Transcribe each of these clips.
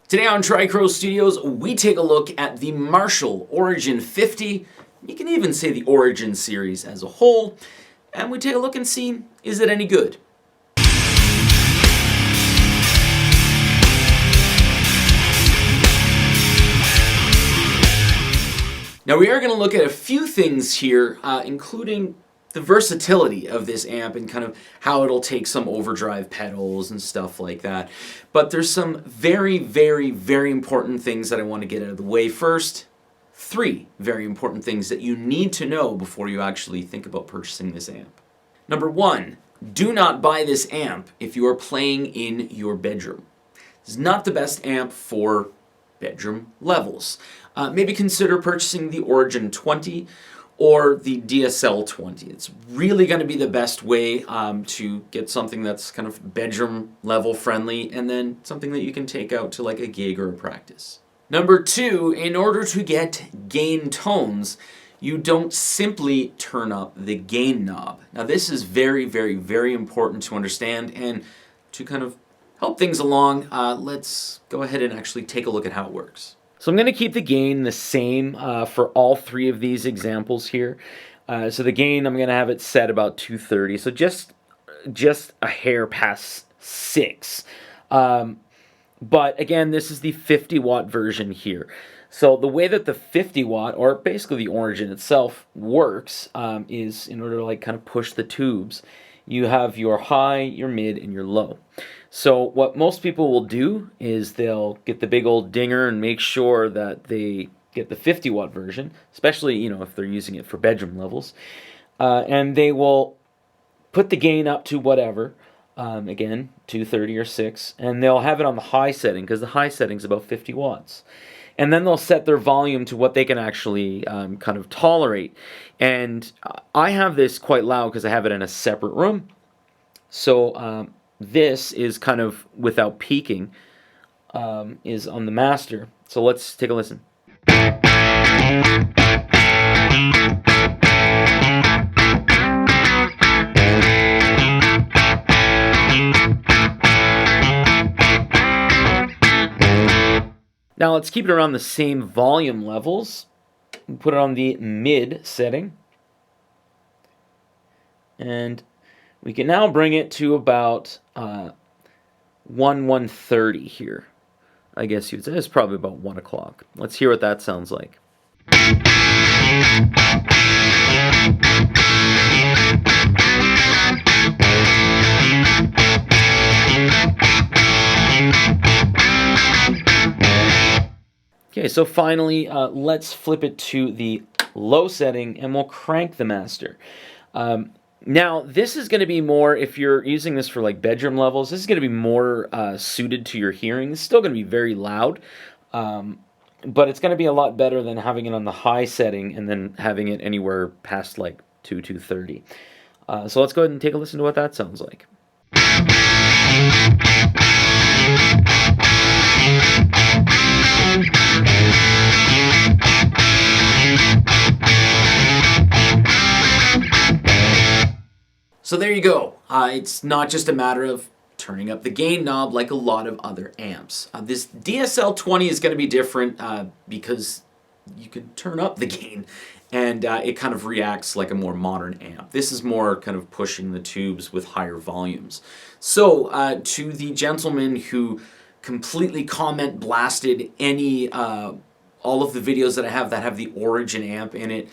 Today on Tricrow Studios, we take a look at the Marshall Origin 50. You can even say the Origin series as a whole. And we take a look and see, is it any good? Now we are going to look at a few things here, including the versatility of this amp and kind of how it'll take some overdrive pedals and stuff like that. But there's some very, very, very important things that I want to get out of the way first. 3 very important things that you need to know before you actually think about purchasing this amp. Number 1, do not buy this amp if you are playing in your bedroom. This is not the best amp for bedroom levels. Maybe consider purchasing the Origin 20 or the DSL 20. It's really going to be the best way to get something that's kind of bedroom level friendly, and then something that you can take out to like a gig or a practice. Number 2, in order to get gain tones, you don't simply turn up the gain knob. Now this is very, very, very important to understand, and to kind of help things along, let's go ahead and actually take a look at how it works. So I'm going to keep the gain the same for all 3 of these examples here. So the gain, I'm going to have it set about 230, so just a hair past 6. But again, this is the 50 watt version here. So the way that the 50 watt, or basically the Origin itself, works is in order to like kind of push the tubes, you have your high, your mid, and your low. So what most people will do is they'll get the big old dinger and make sure that they get the 50 watt version, especially if they're using it for bedroom levels, and they will put the gain up to whatever, again 230 or 6, and they'll have it on the high setting because the high setting is about 50 watts. And then they'll set their volume to what they can actually kind of tolerate. And I have this quite loud because I have it in a separate room. So this is kind of without peaking, is on the master. So let's take a listen. Now let's keep it around the same volume levels. Put it on the mid setting. And we can now bring it to about 130 here. I guess you'd say it's probably about 1 o'clock. Let's hear what that sounds like. Okay, so finally, let's flip it to the low setting and we'll crank the master. Now, this is going to be more, if you're using this for like bedroom levels, this is going to be more suited to your hearing. It's still going to be very loud, but it's going to be a lot better than having it on the high setting and then having it anywhere past like 230. So let's go ahead and take a listen to what that sounds like. So there you go. It's not just a matter of turning up the gain knob like a lot of other amps. This DSL 20 is going to be different because you can turn up the gain and it kind of reacts like a more modern amp. This is more kind of pushing the tubes with higher volumes. So to the gentleman who completely comment blasted any all of the videos that I have that have the Origin amp in it,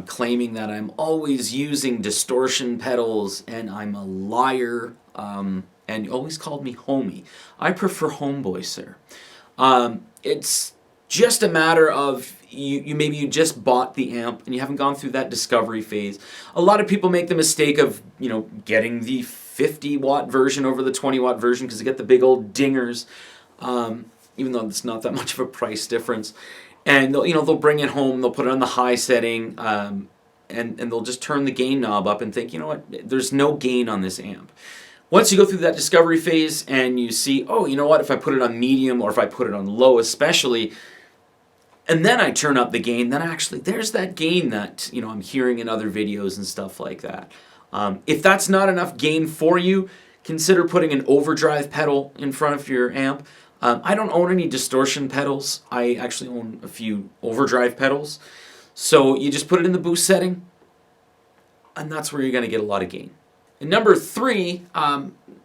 claiming that I'm always using distortion pedals and I'm a liar, and you always called me homie. I prefer homeboy, sir. It's just a matter of maybe you just bought the amp and you haven't gone through that discovery phase. A lot of people make the mistake of getting the 50 watt version over the 20 watt version because you get the big old dingers, even though it's not that much of a price difference. And they'll bring it home, they'll put it on the high setting, and they'll just turn the gain knob up and think, you know what, there's no gain on this amp. Once you go through that discovery phase and you see, oh, you know what, if I put it on medium or if I put it on low especially, and then I turn up the gain, then actually there's that gain that I'm hearing in other videos and stuff like that. If that's not enough gain for you, consider putting an overdrive pedal in front of your amp. I don't own any distortion pedals. I actually own a few overdrive pedals. So you just put it in the boost setting, and that's where you're going to get a lot of gain. And number 3,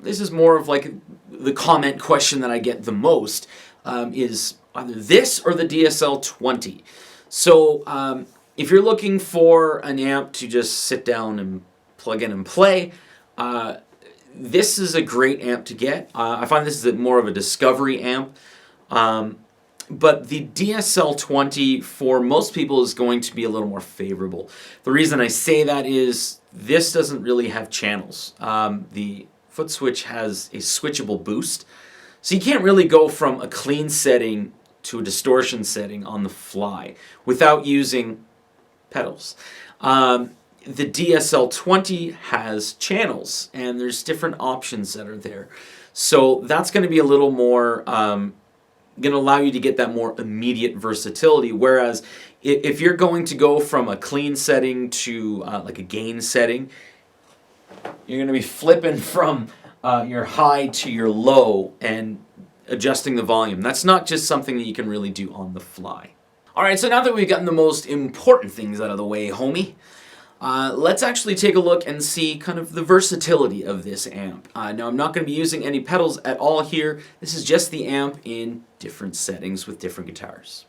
this is more of like the comment question that I get the most, is either this or the DSL-20. So if you're looking for an amp to just sit down and plug in and play, this is a great amp to get. I find this is more of a discovery amp. But the DSL-20 for most people is going to be a little more favorable. The reason I say that is this doesn't really have channels. The foot switch has a switchable boost. So you can't really go from a clean setting to a distortion setting on the fly without using pedals. The DSL-20 has channels, and there's different options that are there. So that's going to be a little more, going to allow you to get that more immediate versatility. Whereas if you're going to go from a clean setting to like a gain setting, you're going to be flipping from your high to your low and adjusting the volume. That's not just something that you can really do on the fly. All right, so now that we've gotten the most important things out of the way, homie, let's actually take a look and see kind of the versatility of this amp. Now, I'm not going to be using any pedals at all here. This is just the amp in different settings with different guitars.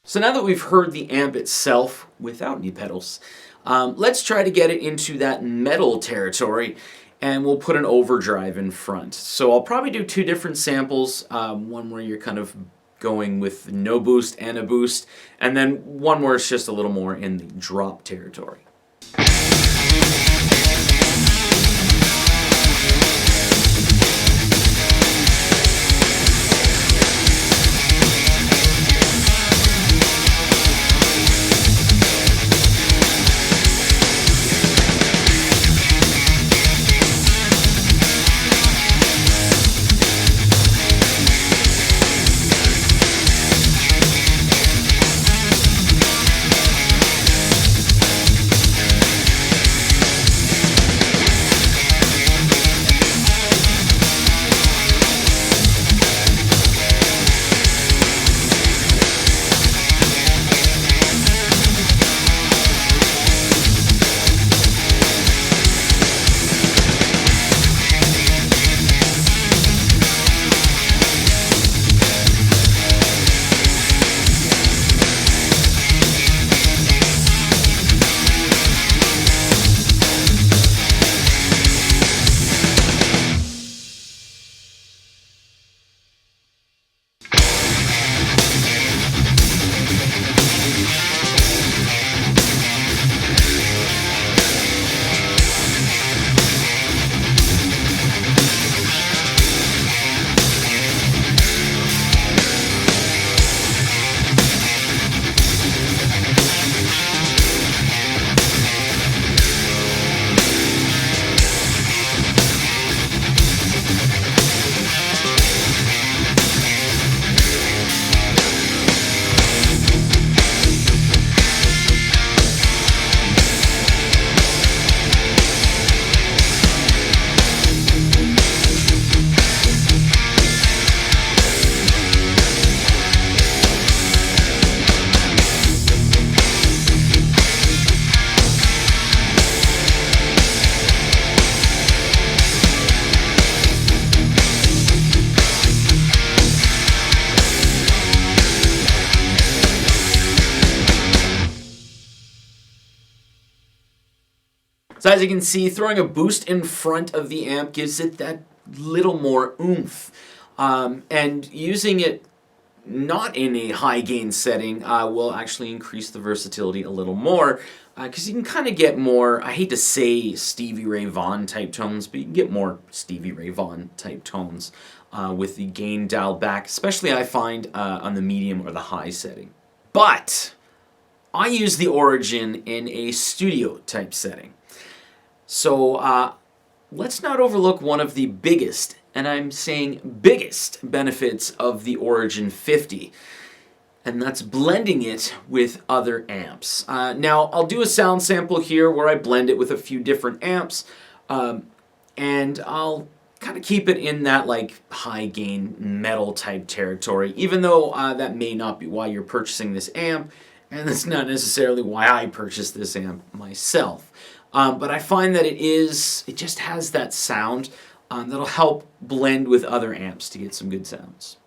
So now that we've heard the amp itself without any pedals, let's try to get it into that metal territory, and we'll put an overdrive in front. So I'll probably do 2 different samples, one where you're kind of going with no boost and a boost, and then one where it's just a little more in the drop territory. So as you can see, throwing a boost in front of the amp gives it that little more oomph. And using it not in a high gain setting will actually increase the versatility a little more, because you can kind of get more, I hate to say Stevie Ray Vaughan type tones, but you can get more Stevie Ray Vaughan type tones with the gain dialed back, especially I find on the medium or the high setting. But I use the Origin in a studio type setting. So let's not overlook one of the biggest, and I'm saying biggest, benefits of the Origin 50. And that's blending it with other amps. Now, I'll do a sound sample here where I blend it with a few different amps, and I'll kind of keep it in that like high gain metal type territory, even though that may not be why you're purchasing this amp, and that's not necessarily why I purchased this amp myself. But I find that it just has that sound that'll help blend with other amps to get some good sounds.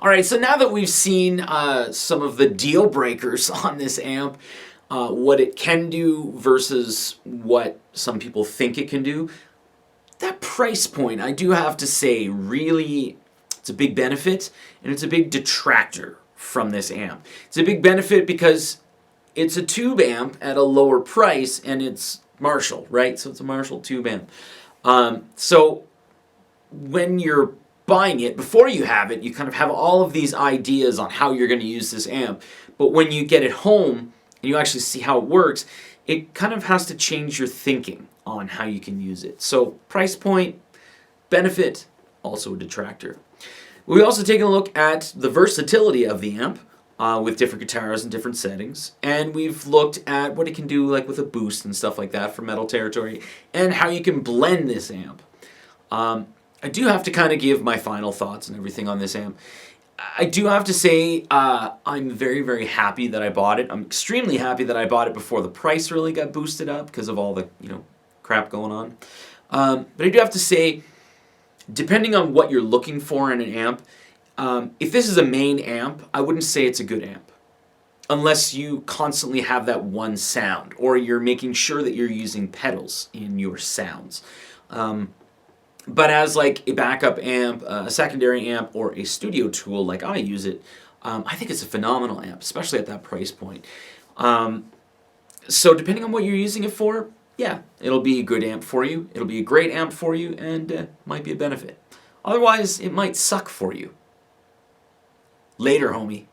Alright, so now that we've seen some of the deal breakers on this amp, what it can do versus what some people think it can do, that price point, I do have to say, really, it's a big benefit, and it's a big detractor from this amp. It's a big benefit because it's a tube amp at a lower price, and it's Marshall, right? So it's a Marshall tube amp. So when you're buying it, before you have it, you kind of have all of these ideas on how you're going to use this amp. But when you get it home and you actually see how it works, it kind of has to change your thinking on how you can use it. So price point, benefit, also a detractor. We also taken a look at the versatility of the amp with different guitars and different settings. And we've looked at what it can do like with a boost and stuff like that for metal territory, and how you can blend this amp. I do have to kind of give my final thoughts and everything on this amp. I do have to say I'm very, very happy that I bought it. I'm extremely happy that I bought it before the price really got boosted up because of all the crap going on. But I do have to say, depending on what you're looking for in an amp, if this is a main amp, I wouldn't say it's a good amp. Unless you constantly have that one sound, or you're making sure that you're using pedals in your sounds. But as like a backup amp, a secondary amp, or a studio tool like I use it, I think it's a phenomenal amp, especially at that price point. So depending on what you're using it for, yeah, it'll be a good amp for you, it'll be a great amp for you, and might be a benefit. Otherwise, it might suck for you. Later, homie.